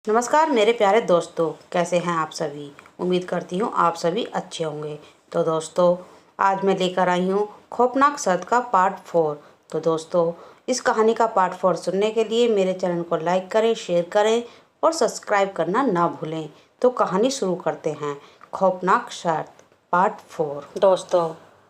नमस्कार मेरे प्यारे दोस्तों, कैसे हैं आप सभी। उम्मीद करती हूँ आप सभी अच्छे होंगे। तो दोस्तों, आज मैं लेकर आई हूँ खौफनाक शर्त का पार्ट 4। तो दोस्तों, इस कहानी का पार्ट 4 सुनने के लिए मेरे चैनल को लाइक करें, शेयर करें और सब्सक्राइब करना ना भूलें। तो कहानी शुरू करते हैं। खौफनाक शर्त पार्ट 4। दोस्तों,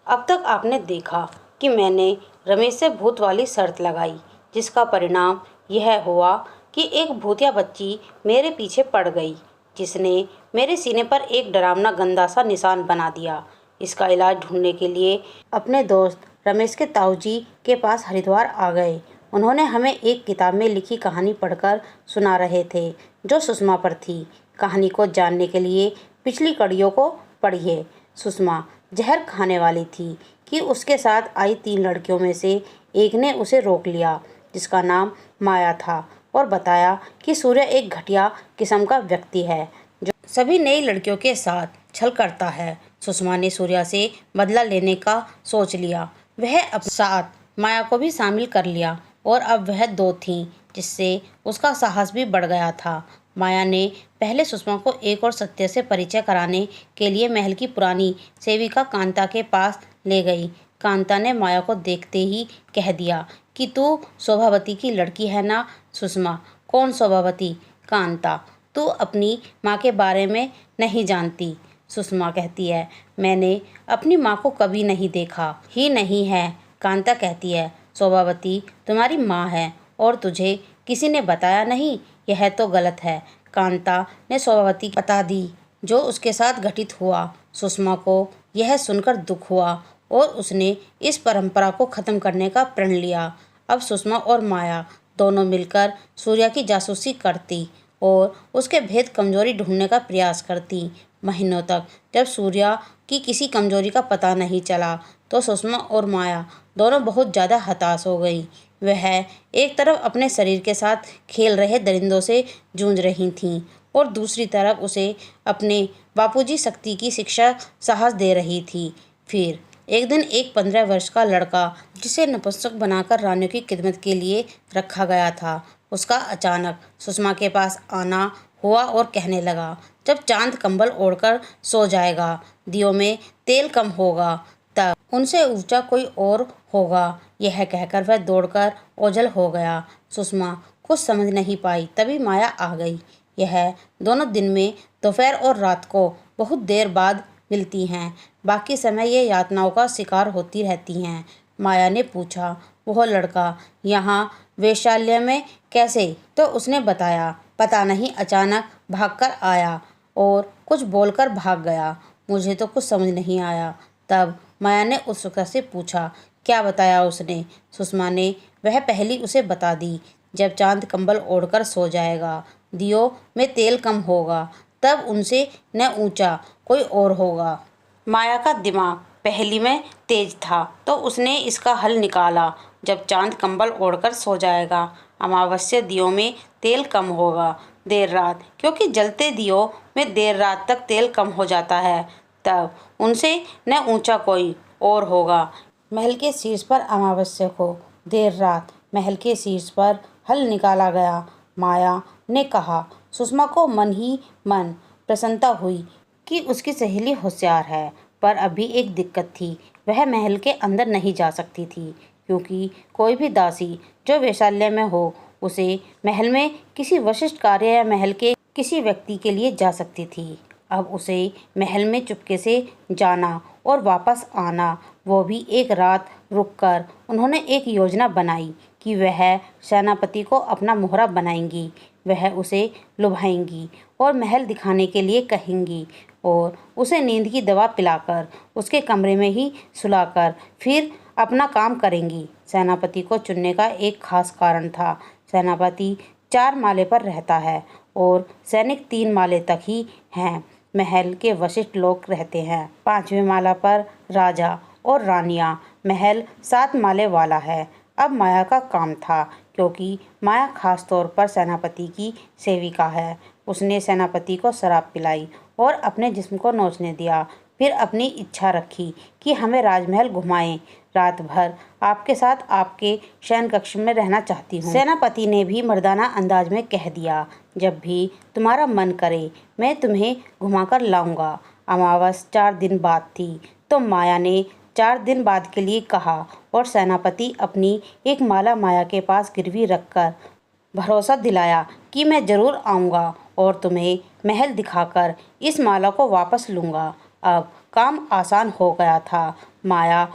अब तक आपने देखा कि मैंने रमेश से भूत वाली शर्त लगाई, जिसका परिणाम यह हुआ कि एक भूतिया बच्ची मेरे पीछे पड़ गई, जिसने मेरे सीने पर एक डरावना गंदा सा निशान बना दिया। इसका इलाज ढूंढने के लिए अपने दोस्त रमेश के ताऊजी के पास हरिद्वार आ गए। उन्होंने हमें एक किताब में लिखी कहानी पढ़कर सुना रहे थे, जो सुषमा पर थी। कहानी को जानने के लिए पिछली कड़ियों को पढ़िए। सुषमा जहर खाने वाली थी कि उसके साथ आई 3 लड़कियों में से एक ने उसे रोक लिया, जिसका नाम माया था, और बताया कि सूर्य एक घटिया किस्म का व्यक्ति है जो सभी नई लड़कियों के साथ छल करता है। सुषमा ने सूर्या से बदला लेने का सोच लिया। वह अपने साथ माया को भी शामिल कर लिया और अब वह 2 थीं, जिससे उसका साहस भी बढ़ गया था। माया ने पहले सुषमा को एक और सत्य से परिचय कराने के लिए महल की पुरानी सेविका कांता के पास ले गई। कांता ने माया को देखते ही कह दिया कि तू शोभावती की लड़की है ना। सुषमा: कौन शोभावती? कांता: तू अपनी माँ के बारे में नहीं जानती। सुषमा कहती है, मैंने अपनी माँ को कभी नहीं देखा ही नहीं है। कांता कहती है, शोभावती तुम्हारी माँ है और तुझे किसी ने बताया नहीं, यह तो गलत है। कांता ने शोभावती बता दी जो उसके साथ घटित हुआ। सुषमा को यह सुनकर दुख हुआ और उसने इस परंपरा को खत्म करने का प्रण लिया। अब सुषमा और माया दोनों मिलकर सूर्या की जासूसी करती और उसके भेद कमजोरी ढूंढने का प्रयास करती। महीनों तक जब सूर्या की किसी कमजोरी का पता नहीं चला, तो सुषमा और माया दोनों बहुत ज़्यादा हताश हो गई। वह एक तरफ अपने शरीर के साथ खेल रहे दरिंदों से जूझ रही थीं और दूसरी तरफ उसे अपने बापूजी शक्ति की शिक्षा साहस दे रही थी। फिर एक दिन एक 15 वर्ष का लड़का, जिसे नपुंसक बनाकर रानियों की खिदमत के लिए रखा गया था, उसका अचानक सुषमा के पास आना हुआ और कहने लगा, जब चांद कंबल ओढ़कर सो जाएगा, दियों में तेल कम होगा, तब उनसे ऊंचा कोई और होगा। यह कहकर वह दौड़कर ओझल हो गया। सुषमा कुछ समझ नहीं पाई। तभी माया आ गई। यह दोनों दिन में दोपहर और रात को बहुत देर बाद मिलती हैं। बाकी समय ये यातनाओं का शिकार होती रहती हैं। माया ने पूछा, वह लड़का यहाँ वेश्यालय में कैसे? तो उसने बताया, पता नहीं, अचानक भागकर आया और कुछ बोलकर भाग गया। मुझे तो कुछ समझ नहीं आया। तब माया ने उत्सुकता से पूछा, क्या बताया उसने? सुषमा ने वह पहली उसे बता दी, जब चांद कंबल ओढ़कर सो जाएगा, दियों में तेल कम होगा, तब उनसे न ऊंचा कोई और होगा। माया का दिमाग पहेली में तेज था, तो उसने इसका हल निकाला। जब चांद कंबल ओढ़कर सो जाएगा, अमावस्या दियों में तेल कम होगा, देर रात, क्योंकि जलते दियों में देर रात तक तेल कम हो जाता है, तब उनसे न ऊंचा कोई और होगा। महल के शीर्ष पर अमावस्या को, देर रात महल के शीर्ष पर हल निकाला गया। माया ने कहा। सुषमा को मन ही मन प्रसन्नता हुई कि उसकी सहेली होशियार है, पर अभी एक दिक्कत थी। वह महल के अंदर नहीं जा सकती थी, क्योंकि कोई भी दासी जो वेश्यालय में हो, उसे महल में किसी विशिष्ट कार्य या महल के किसी व्यक्ति के लिए जा सकती थी। अब उसे महल में चुपके से जाना और वापस आना, वो भी एक रात रुककर। उन्होंने एक योजना बनाई कि वह सेनापति को अपना मोहरा बनाएंगी। वह उसे लुभाएंगी और महल दिखाने के लिए कहेंगी और उसे नींद की दवा पिलाकर उसके कमरे में ही सुलाकर फिर अपना काम करेंगी। सेनापति को चुनने का एक खास कारण था। सेनापति 4 माले पर रहता है और सैनिक 3 माले तक ही हैं। महल के वरिष्ठ लोग रहते हैं 5वें माला पर, राजा और रानियां। महल 7 माले वाला है। अब माया का काम था, क्योंकि माया खास तौर पर सेनापति की सेविका है। उसने सेनापति को शराब पिलाई और अपने जिस्म को नोचने दिया। फिर अपनी इच्छा रखी कि हमें राजमहल घुमाएं, रात भर आपके साथ आपके शयन कक्ष में रहना चाहती हूँ। सेनापति ने भी मर्दाना अंदाज में कह दिया। जब भी तुम्हारा मन करे मैं तुम्हें घुमाकर लाऊंगा। अमावस 4 दिन बाद थी तो माया ने 4 दिन बाद के लिए कहा और सेनापति अपनी एक माला माया के पास गिरवी रखकर भरोसा दिलाया कि मैं ज़रूर आऊँगा और तुम्हें महल दिखाकर इस माला को वापस लूँगा। अब काम आसान हो गया था माया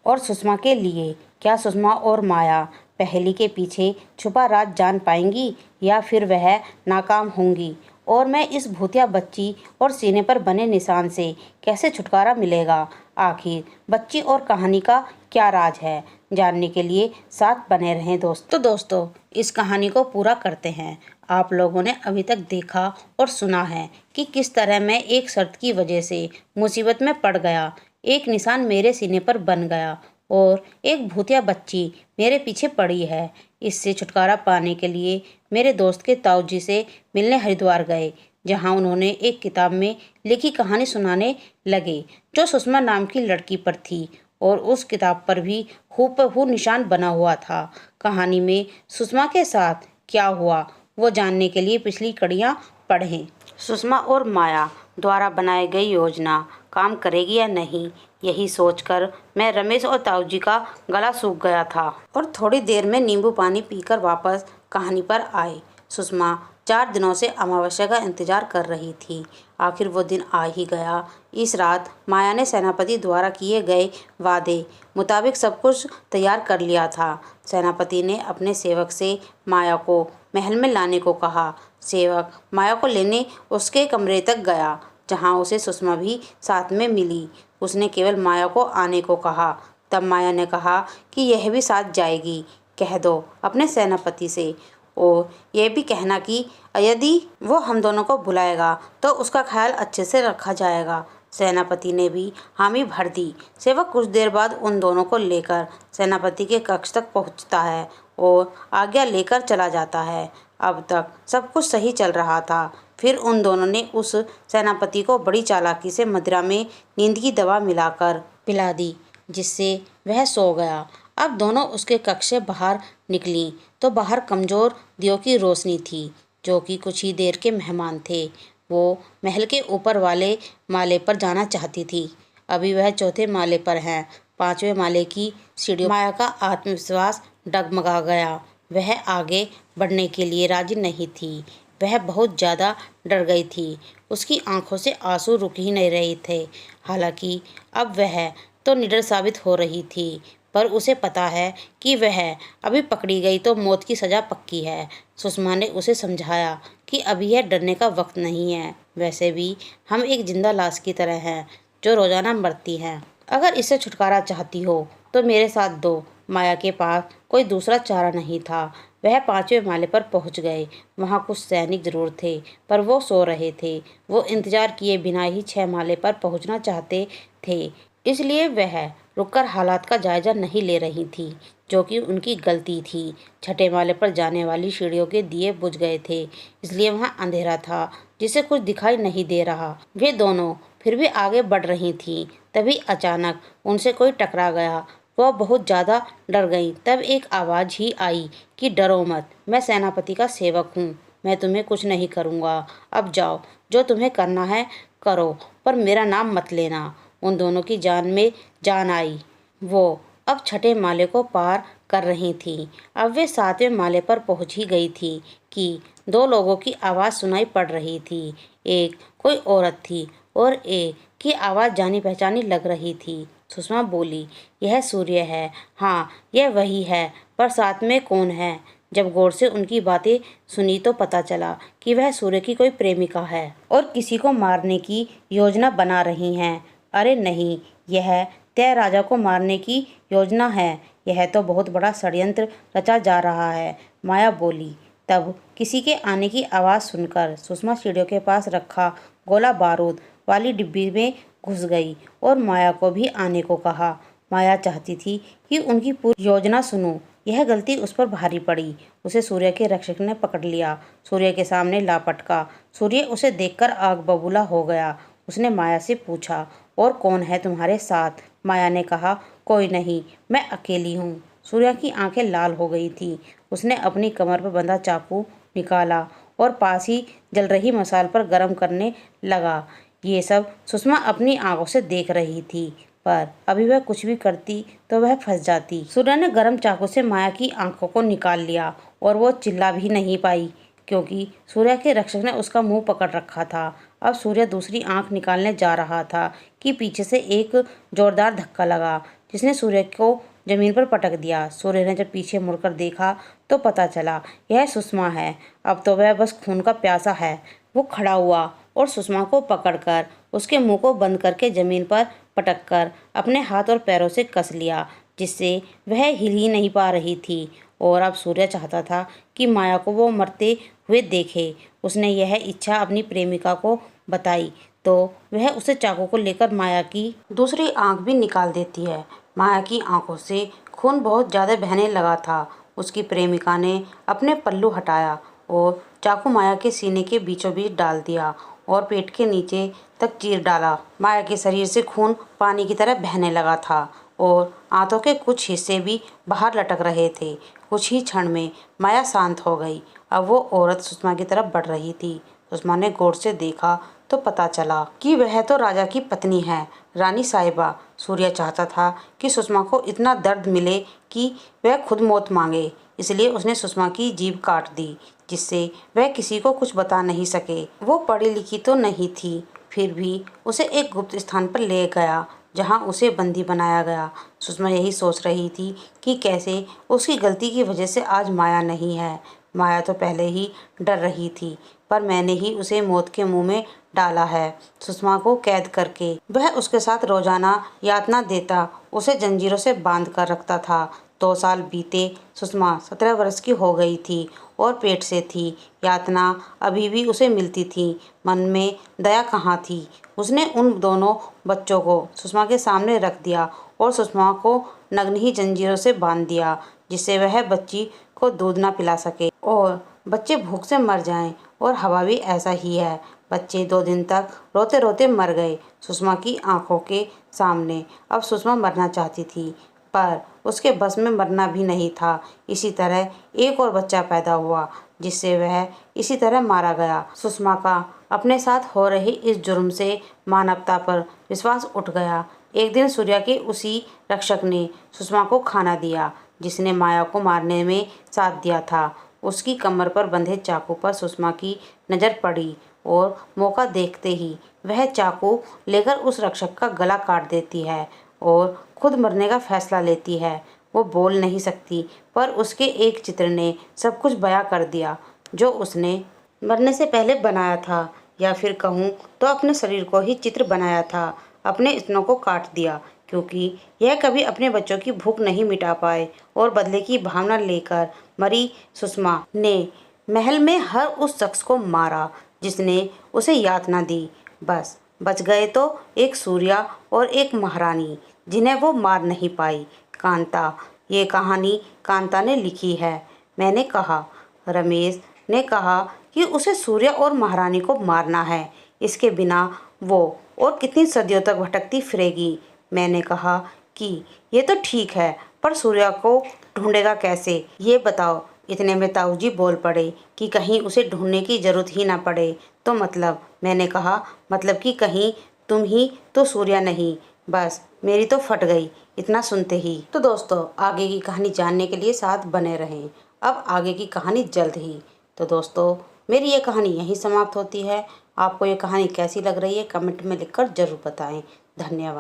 और सुषमा के लिए। क्या सुषमा और माया पहेली के पीछे छुपा राज जान पाएंगी या फिर वह नाकाम होंगी? और मैं इस भूतिया बच्ची और सीने पर बने निशान से कैसे छुटकारा मिलेगा? आखिर बच्ची और कहानी का क्या राज है? जानने के लिए साथ बने रहें दोस्तों। तो दोस्तों इस कहानी को पूरा करते हैं। आप लोगों ने अभी तक देखा और सुना है कि किस तरह मैं एक शर्त की वजह से मुसीबत में पड़ गया, एक निशान मेरे सीने पर बन गया और एक भूतिया बच्ची मेरे पीछे पड़ी है। इससे छुटकारा पाने के लिए मेरे दोस्त के ताऊजी से मिलने हरिद्वार गए, जहां उन्होंने एक किताब में लिखी कहानी सुनाने लगे जो सुषमा नाम की लड़की पर थी और उस किताब पर भी हूबहू निशान बना हुआ था। कहानी में सुषमा के साथ क्या हुआ वो जानने के लिए पिछली कड़ियाँ पढ़ें। सुषमा और माया द्वारा बनाई गई योजना काम करेगी या नहीं, यही सोचकर मैं रमेश और ताऊजी का गला सूख गया था और थोड़ी देर में नींबू पानी पीकर वापस कहानी पर आए। सुषमा 4 दिनों से अमावस्या का इंतजार कर रही थी। आखिर वो दिन आ ही गया। इस रात माया ने सेनापति द्वारा किए गए वादे मुताबिक सब कुछ तैयार कर लिया था। सेनापति ने अपने सेवक से माया को महल में लाने को कहा। सेवक माया को लेने उसके कमरे तक गया, जहां उसे सुषमा भी साथ में मिली। उसने केवल माया को आने को कहा। तब माया ने कहा कि यह भी साथ जाएगी। कह दो अपने सेनापति से और यह भी कहना कि यदि वो हम दोनों को बुलाएगा तो उसका ख्याल अच्छे से रखा जाएगा। सेनापति ने भी हामी भर दी। सेवक कुछ देर बाद उन दोनों को लेकर सेनापति के कक्ष तक पहुंचता है और आज्ञा लेकर चला जाता है। अब तक सब कुछ सही चल रहा था। फिर उन दोनों ने उस सेनापति को बड़ी चालाकी से मदिरा में नींद की दवा मिलाकर पिला दी, जिससे वह सो गया। अब दोनों उसके कक्ष से बाहर निकली तो बाहर कमज़ोर दियों की रोशनी थी, जो कि कुछ ही देर के मेहमान थे। वो महल के ऊपर वाले माले पर जाना चाहती थी। अभी वह 4थे माले पर है। 5वें माले की सीढ़ियों माया का आत्मविश्वास डगमगा गया। वह आगे बढ़ने के लिए राजी नहीं थी। वह बहुत ज़्यादा डर गई थी। उसकी आंखों से आंसू रुक ही नहीं रहे थे। हालांकि अब वह तो निडर साबित हो रही थी, पर उसे पता है कि वह अभी पकड़ी गई तो मौत की सज़ा पक्की है। सुषमा ने उसे समझाया कि अभी यह डरने का वक्त नहीं है। वैसे भी हम एक जिंदा लाश की तरह हैं जो रोज़ाना मरती हैं। अगर इससे छुटकारा चाहती हो तो मेरे साथ दो। माया के पास कोई दूसरा चारा नहीं था। वह 5वें माले पर पहुंच गए। वहां कुछ सैनिक जरूर थे, पर वो सो रहे थे। वो इंतजार किए बिना ही 6 माले पर पहुंचना चाहते थे, इसलिए वह रुककर हालात का जायजा नहीं ले रही थी, जो कि उनकी गलती थी। 6ठे माले पर जाने वाली सीढ़ियों के दिए बुझ गए थे, इसलिए वहाँ अंधेरा था जिसे कुछ दिखाई नहीं दे रहा। वे दोनों फिर भी आगे बढ़ रही थीं। तभी अचानक उनसे कोई टकरा गया। वह बहुत ज़्यादा डर गई। तब एक आवाज़ ही आई कि डरो मत, मैं सेनापति का सेवक हूँ, मैं तुम्हें कुछ नहीं करूँगा। अब जाओ, जो तुम्हें करना है करो, पर मेरा नाम मत लेना। उन दोनों की जान में जान आई। वो अब 6ठे माले को पार कर रही थी। अब वे 7वें माले पर पहुंच ही गई थी कि 2 लोगों की आवाज़ सुनाई पड़ रही थी। एक कोई औरत थी और एक की आवाज़ जानी पहचानी लग रही थी। सुषमा बोली, यह सूर्य है। हाँ, यह वही है, पर साथ में कौन है? जब गौर से उनकी बातें सुनी तो पता चला कि वह सूर्य की कोई प्रेमिका है और किसी को मारने की योजना बना रही हैं। अरे नहीं, यह तय राजा को मारने की योजना है। यह तो बहुत बड़ा षड्यंत्र रचा जा रहा है, माया बोली। तब किसी के आने की आवाज़ सुनकर सुषमा सीढ़ियों के पास रखा गोला बारूद वाली डिब्बी में घुस गई और माया को भी आने को कहा। माया चाहती थी कि उनकी पूरी योजना सुनूं। यह गलती उस पर भारी पड़ी। उसे सूर्य के रक्षक ने पकड़ लिया, सूर्य के सामने ला पटका। सूर्य उसे देखकर आग बबूला हो गया। उसने माया से पूछा, और कौन है तुम्हारे साथ? माया ने कहा, कोई नहीं, मैं अकेली हूँ। सूर्य की आंखें लाल हो गई थी। उसने अपनी कमर पर बंधा चाकू निकाला और पास ही जल रही मसाल पर गर्म करने लगा। ये सब सुषमा अपनी आंखों से देख रही थी, पर अभी वह कुछ भी करती तो वह फंस जाती। सूर्या ने गर्म चाकू से माया की आंखों को निकाल लिया और वो चिल्ला भी नहीं पाई, क्योंकि सूर्या के रक्षक ने उसका मुंह पकड़ रखा था। अब सूर्या दूसरी आंख निकालने जा रहा था कि पीछे से एक जोरदार धक्का लगा, जिसने सूर्या को जमीन पर पटक दिया। सूर्य ने जब पीछे मुड़कर देखा तो पता चला यह सुषमा है। अब तो वह बस खून का प्यासा है। वो खड़ा हुआ और सुषमा को पकड़कर उसके मुंह को बंद करके जमीन पर पटककर अपने हाथ और पैरों से कस लिया, जिससे वह हिल ही नहीं पा रही थी। और अब सूर्य चाहता था कि माया को वो मरते हुए देखे। उसने यह इच्छा अपनी प्रेमिका को बताई तो वह उसे चाकू को लेकर माया की दूसरी आंख भी निकाल देती है। माया की आंखों से खून बहुत ज़्यादा बहने लगा था। उसकी प्रेमिका ने अपने पल्लू हटाया और चाकू माया के सीने के बीचों बीच डाल दिया और पेट के नीचे तक चीर डाला। माया के शरीर से खून पानी की तरह बहने लगा था और आंतों के कुछ हिस्से भी बाहर लटक रहे थे। कुछ ही क्षण में माया शांत हो गई। अब वो औरत सुषमा की तरफ बढ़ रही थी। सुषमा ने गौर से देखा तो पता चला कि वह तो राजा की पत्नी है, रानी साहिबा। सूर्य चाहता था कि सुषमा को इतना दर्द मिले कि वह खुद मौत मांगे, इसलिए उसने सुषमा की जीभ काट दी, जिससे वह किसी को कुछ बता नहीं सके। वो पढ़ी लिखी तो नहीं थी, फिर भी उसे एक गुप्त स्थान पर ले गया जहां उसे बंदी बनाया गया। सुषमा यही सोच रही थी कि कैसे उसकी गलती की वजह से आज माया नहीं है। माया तो पहले ही डर रही थी, पर मैंने ही उसे मौत के मुंह में डाला है, सुषमा को कैद करके। वह उसके साथ रोजाना यातना देता, उसे जंजीरों से बांध कर रखता था। 2 साल बीते। सुषमा 17 वर्ष की हो गई थी और पेट से थी। यातना अभी भी उसे मिलती थी। मन में दया कहाँ थी। उसने उन दोनों बच्चों को सुषमा के सामने रख दिया और सुषमा को नग्न ही जंजीरों से बांध दिया, जिससे वह बच्ची को दूध ना पिला सके और बच्चे भूख से मर जाएं। और हवा भी ऐसा ही है। बच्चे 2 दिन तक रोते रोते मर गए सुषमा की आंखों के सामने। अब सुषमा मरना चाहती थी, पर उसके बस में मरना भी नहीं था। इसी तरह एक और बच्चा पैदा हुआ, जिससे वह इसी तरह मारा गया। सुषमा का अपने साथ हो रहे इस जुर्म से मानवता पर विश्वास उठ गया। एक दिन सूर्या के उसी रक्षक ने सुषमा को खाना दिया, जिसने माया को मारने में साथ दिया था। उसकी कमर पर बंधे चाकू पर सुषमा की नज़र पड़ी और मौका देखते ही वह चाकू लेकर उस रक्षक का गला काट देती है और खुद मरने का फैसला लेती है। वो बोल नहीं सकती, पर उसके एक चित्र ने सब कुछ बयां कर दिया जो उसने मरने से पहले बनाया था, या फिर कहूँ तो अपने शरीर को ही चित्र बनाया था। अपने स्तनों को काट दिया, क्योंकि यह कभी अपने बच्चों की भूख नहीं मिटा पाए। और बदले की भावना लेकर मरी सुषमा ने महल में हर उस शख्स को मारा जिसने उसे यातना दी। बस बच गए तो एक सूर्या और एक महारानी, जिन्हें वो मार नहीं पाई। कांता, ये कहानी कांता ने लिखी है। मैंने कहा, रमेश ने कहा कि उसे सूर्या और महारानी को मारना है, इसके बिना वो और कितनी सदियों तक भटकती फिरेगी। मैंने कहा कि ये तो ठीक है, पर सूर्या को ढूंढेगा कैसे, ये बताओ। इतने में ताऊजी बोल पड़े कि कहीं उसे ढूंढने की जरूरत ही ना पड़े। तो मतलब? मैंने कहा, मतलब कि कहीं तुम ही तो सूर्या नहीं। बस मेरी तो फट गई इतना सुनते ही। तो दोस्तों, आगे की कहानी जानने के लिए साथ बने रहें। अब आगे की कहानी जल्द ही। तो दोस्तों, मेरी ये कहानी यहीं समाप्त होती है। आपको ये कहानी कैसी लग रही है कमेंट में लिखकर ज़रूर बताएं। धन्यवाद।